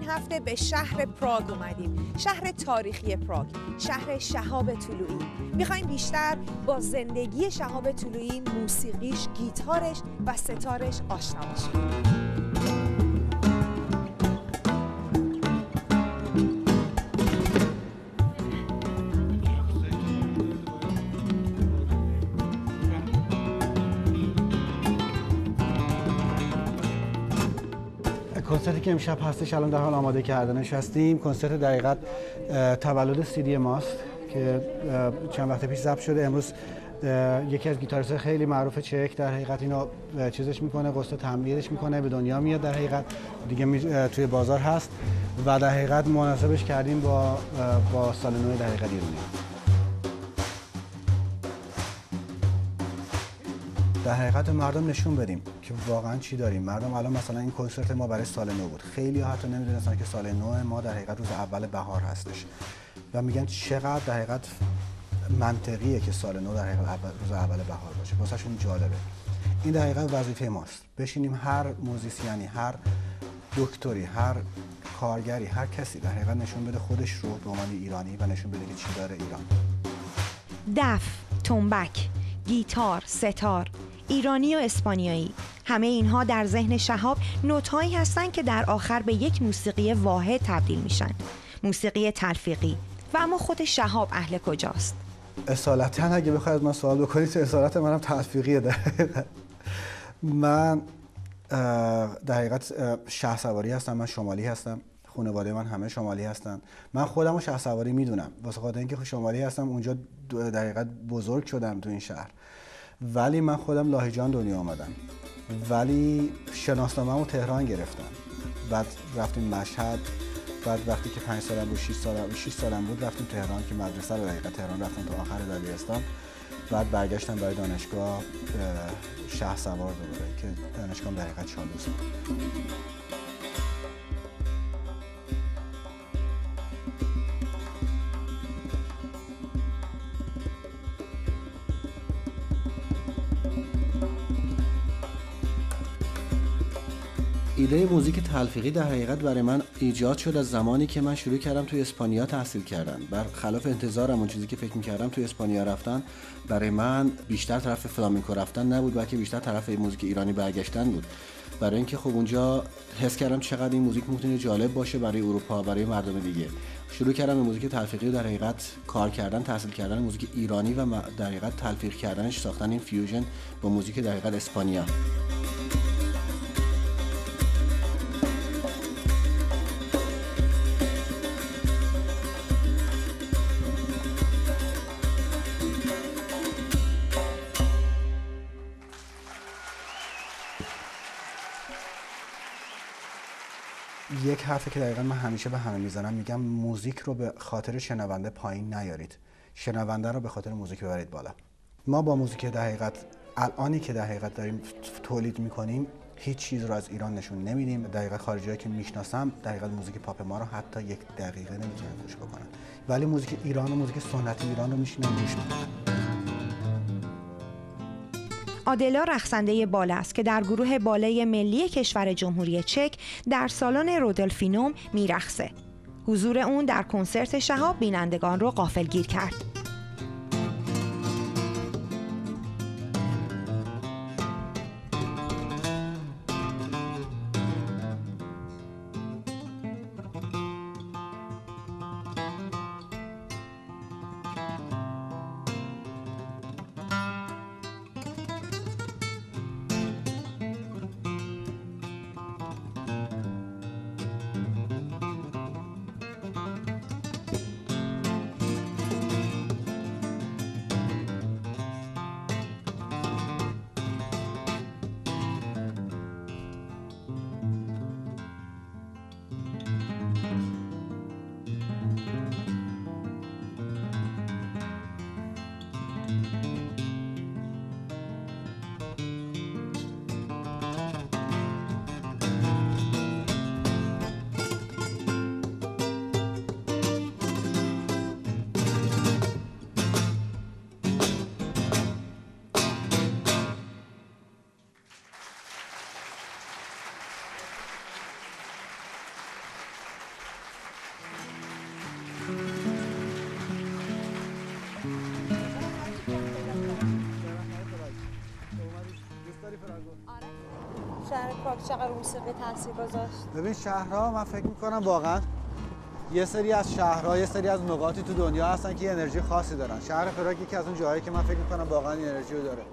این هفته به شهر پراگ اومدیم، شهر تاریخی پراگ، شهر شهاب طلویی. میخوایم بیشتر با زندگی شهاب طلویی، موسیقیش، گیتارش و ستارش آشنا بشیم. کنسرتی که امشب هستش الان در حال آماده کردنش هستیم. کنسرت در حقیقت تولد سیدی ماست که چند وقت پیش ضبط شده. امروز یکی از گیتاریست‌های خیلی معروف چک در حقیقت اینو چیزش میکنه، قصه تعمیرش میکنه، به دنیا میاد. در حقیقت دیگه توی بازار هست و در حقیقت مناسبش کردیم با سال نو در حقیقت ایرانی. در حقیقت مردم نشون بدیم که واقعا چی داریم. مردم الان مثلا این کنسرت ما برای سال نو بود. خیلی حتی نمیدونستن که سال نو ما در حقیقت روز اول بهار هستش و میگن چقدر در حقیقت منطقیه که سال نو در حقیقت روز اول بهار باشه. واسهشون جالبه. این در حقیقت وظیفه ماست. بشینیم هر موزیسیانی، هر دکتری، هر کارگری، هر کسی در حقیقت نشون بده خودش رو به عنوان ایرانی و نشون بده که چی داره ایران. دف، تنبک، گیتار، ستار، ایرانی و اسپانیایی، همه اینها در ذهن شهاب نوت‌هایی هستند که در آخر به یک موسیقی واحد تبدیل میشن. موسیقی تلفیقی. و اما خود شهاب اهل کجاست؟ اصالتا اگه بخواید از من سوال بکنید، اصالت منم تلفیقیه. من در حقیقت شهسواری هستم، من شمالی هستم، خانواده من همه شمالی هستن. من خودم رو شهسواری میدونم واسه خاطر اینکه شمالی هستم، اونجا در حقیقت بزرگ شدم تو این شهر. ولی من خودم لاهیجان دنیا آمدم، ولی شناسنامه‌مو تهران گرفتم. بعد رفتیم مشهد، بعد وقتی که 5 سالم بود 6 سالم بود رفتیم تهران که مدرسه رو در حقیقت تهران رفتم تا آخر دبیرستان. بعد برگشتم برای دانشگاه شهسوار دوباره که دانشگاه در حقیقت شالوست. ایده موزیک تلفیقی در حقیقت برای من ایجاد شد از زمانی که من شروع کردم توی اسپانیا تحصیل کردن. برخلاف انتظارم اون چیزی که فکر می‌کردم توی اسپانیا رفتن برای من بیشتر طرف فلامنکو رفتن نبود، بلکه بیشتر طرف موزیک ایرانی برگشتن بود. برای اینکه خب اونجا حس کردم چقدر این موزیک میتونه جالب باشه برای اروپا، برای مردم دیگه. شروع کردم به موزیک تلفیقی در حقیقت کار کردن، تحصیل کردن موزیک ایرانی و در حقیقت تلفیق کردنش، ساختن این فیوژن با موزیک در حقیقت اسپانیا. یک حرفی که دقیقا من همیشه به همه میزنم، میگم موزیک رو به خاطر شنونده پایین نیارید، شنونده رو به خاطر موزیک ببرید بالا. ما با موزیک در حقیقت الانی که در حقیقت داریم تولید میکنیم هیچ چیز رو از ایران نشون نمیدیم. دقیقا خارجی‌ها که میشناسم دقیقا موزیک پاپ ما رو حتی یک دقیقه نمیتونن گوش بکنن، ولی موزیک ایران و موزیک سنتی ایران رو میشینن گوش میکنن. آدلا رقصنده باله است که در گروه باله ملی کشور جمهوری چک در سالن رودولفینوم میرقصه. حضور اون در کنسرت شهاب بینندگان رو غافلگیر کرد. شهر پراگ چقدر موسیقی تاثیر گذاشت؟ ببین شهرها من فکر میکنم واقعا یه سری از شهرها یه سری از نقاطی تو دنیا هستن که یه انرژی خاصی دارن. شهر پراگ یکی از اون جاهایی که من فکر میکنم واقعا این انرژی رو داره.